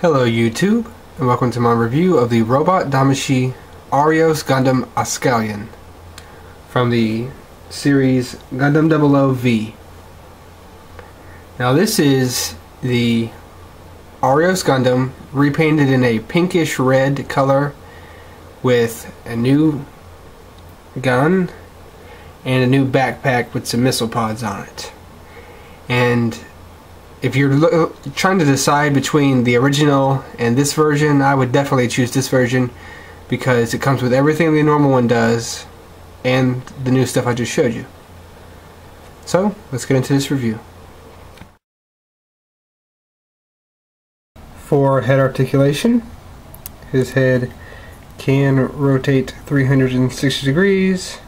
Hello YouTube, and welcome to my review of the Robot Damashii Arios Gundam Ascalon from the series Gundam 00V. Now this is the Arios Gundam repainted in a pinkish red color with a new gun and a new backpack with some missile pods on it. And if you're trying to decide between the original and this version, I would definitely choose this version because it comes with everything the normal one does and the new stuff I just showed you. So, let's get into this review. For head articulation, his head can rotate 360 degrees.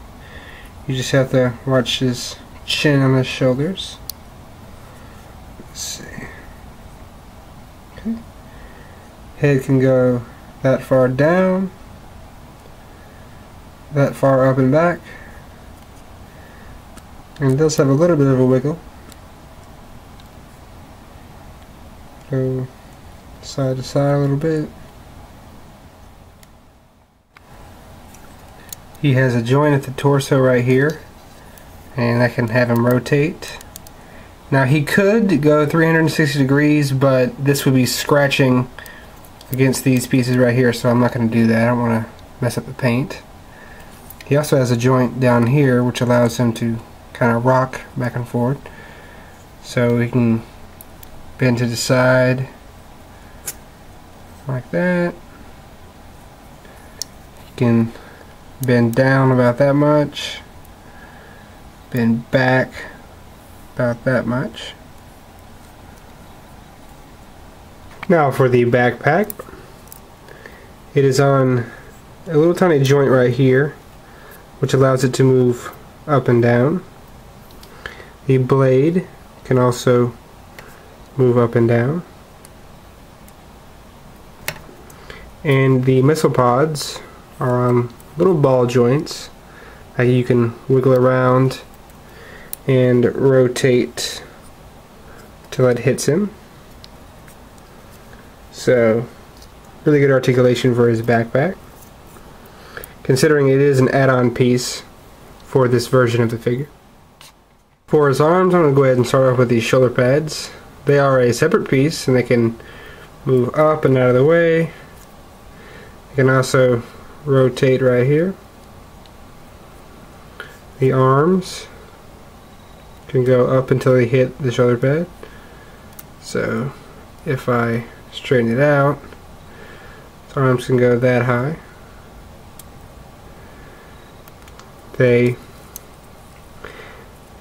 You just have to watch his chin on his shoulders. Let's see. Okay. Head can go that far down, that far up and back, and it does have a little bit of a wiggle. Go side to side a little bit. He has a joint at the torso right here, and I can have him rotate. Now he could go 360 degrees, but this would be scratching against these pieces right here, so I'm not going to do that. I don't want to mess up the paint. He also has a joint down here which allows him to kind of rock back and forth. So he can bend to the side like that. He can bend down about that much, bend back about that much. Now for the backpack, it is on a little tiny joint right here which allows it to move up and down. The blade can also move up and down, and the missile pods are on little ball joints that you can wiggle around and rotate till it hits him. So, really good articulation for his backpack, considering it is an add-on piece for this version of the figure. For his arms, I'm going to go ahead and start off with these shoulder pads. They are a separate piece and they can move up and out of the way. You can also rotate right here. The arms can go up until they hit the shoulder pad. So if I straighten it out, his arms can go that high. They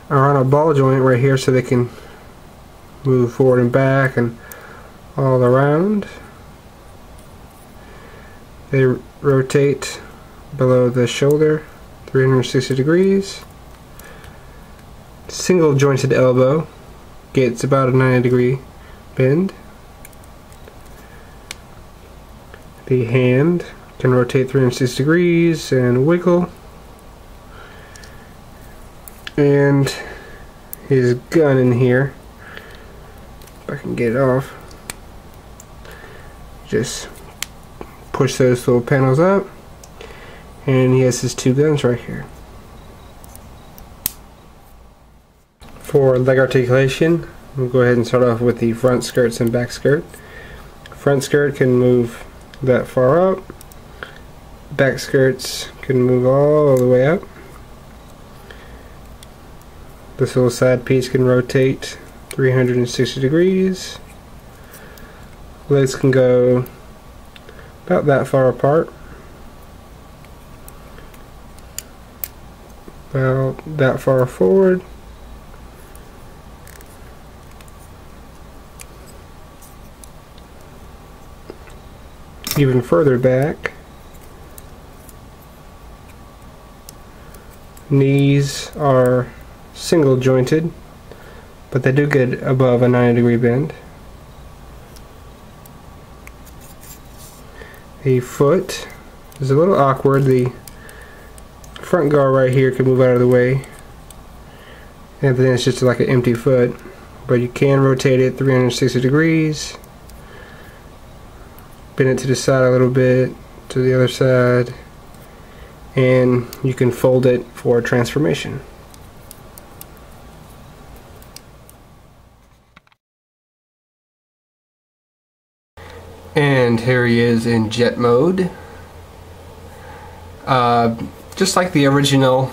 are on a ball joint right here, so they can move forward and back and all around. They rotate below the shoulder 360 degrees. Single jointed elbow gets about a 90 degree bend. The hand can rotate 360 degrees and wiggle. And his gun in here, if I can get it off, just push those little panels up, and he has his two guns right here. For leg articulation, we'll go ahead and start off with the front skirts and back skirt. Front skirt can move that far up. Back skirts can move all the way up. This little side piece can rotate 360 degrees. Legs can go about that far apart, about that far forward, even further back. Knees are single jointed, but they do get above a 90 degree bend. The foot is a little awkward. The front guard right here can move out of the way, and then it's just like an empty foot, but you can rotate it 360 degrees. Bend it to the side a little bit, to the other side, and you can fold it for transformation. And here he is in jet mode. Just like the original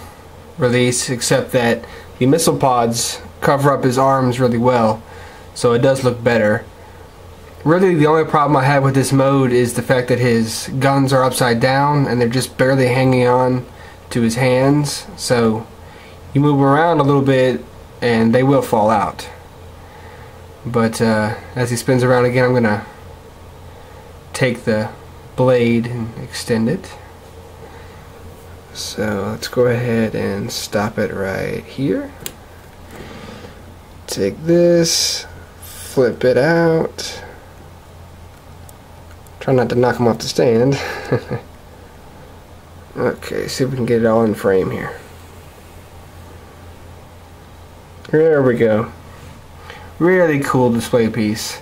release, except that the missile pods cover up his arms really well, so it does look better. Really, the only problem I have with this mode is the fact that his guns are upside down and they're just barely hanging on to his hands, so you move them around a little bit and they will fall out. But as he spins around again, I'm going to take the blade and extend it. So let's go ahead and stop it right here. Take this, flip it out. Try not to knock him off the stand. Okay, see if we can get it all in frame here. There we go. Really cool display piece.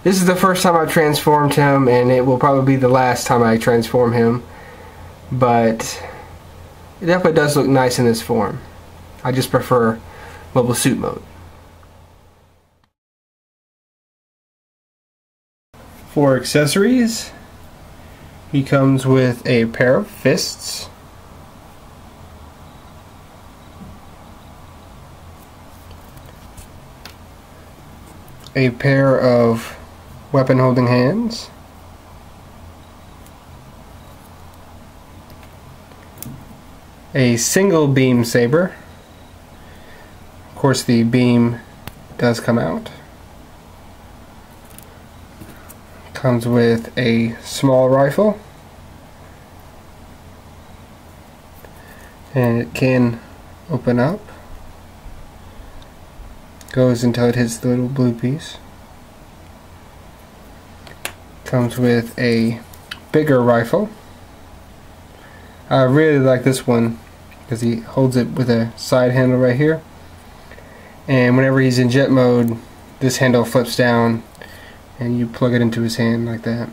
This is the first time I've transformed him, and it will probably be the last time I transform him. But it definitely does look nice in this form. I just prefer mobile suit mode. For accessories, he comes with a pair of fists, a pair of weapon holding hands, a single beam saber. Of course, the beam does come out. Comes with a small rifle, and it can open up. Goes until it hits the little blue piece. Comes with a bigger rifle. I really like this one because he holds it with a side handle right here, and whenever he's in jet mode, this handle flips down and you plug it into his hand like that.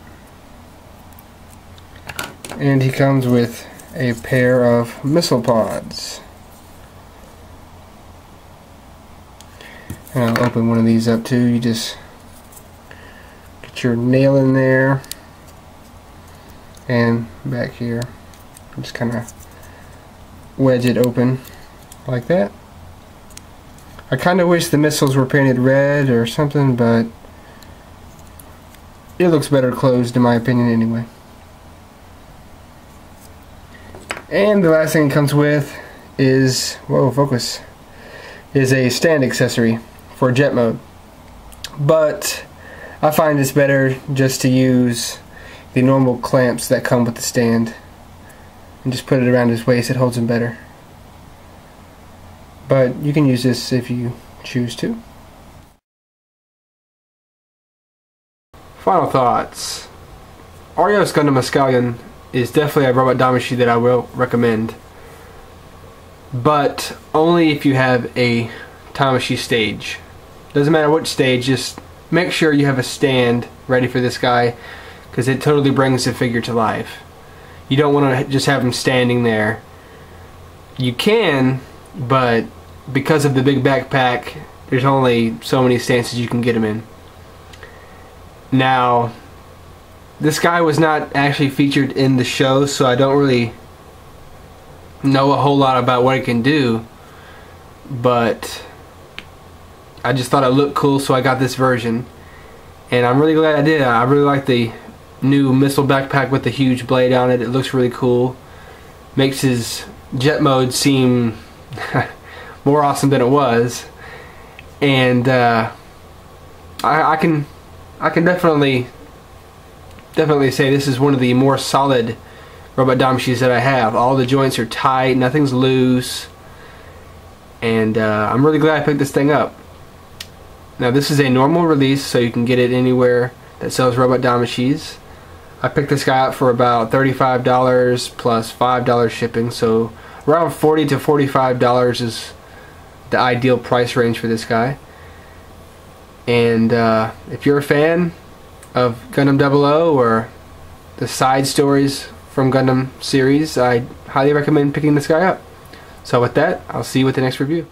And he comes with a pair of missile pods. And I'll open one of these up too. You just get your nail in there and back here. Just kind of wedge it open like that. I kind of wish the missiles were painted red or something, but it looks better closed in my opinion anyway. And the last thing it comes with is, whoa, focus, is a stand accessory for jet mode. But I find it's better just to use the normal clamps that come with the stand and just put it around his waist. It holds him better. But you can use this if you choose to. Final thoughts. Arios Gundam Ascalon is definitely a Robot Damashii that I will recommend, but only if you have a Tamashii stage. Doesn't matter which stage, just make sure you have a stand ready for this guy, because it totally brings the figure to life. You don't want to just have him standing there. You can, but because of the big backpack, there's only so many stances you can get him in. Now, this guy was not actually featured in the show, so I don't really know a whole lot about what he can do, but I just thought it looked cool, so I got this version, and I'm really glad I did. I really like the new missile backpack with the huge blade on it. It looks really cool. Makes his jet mode seem more awesome than it was, and I can definitely say this is one of the more solid Robot Damashis that I have. All the joints are tight, nothing's loose, and I'm really glad I picked this thing up. Now this is a normal release, so you can get it anywhere that sells Robot Damashis. I picked this guy up for about $35 plus $5 shipping, so around $40 to $45 is the ideal price range for this guy. And if you're a fan of Gundam 00 or the side stories from Gundam series, I highly recommend picking this guy up. So with that, I'll see you with the next review.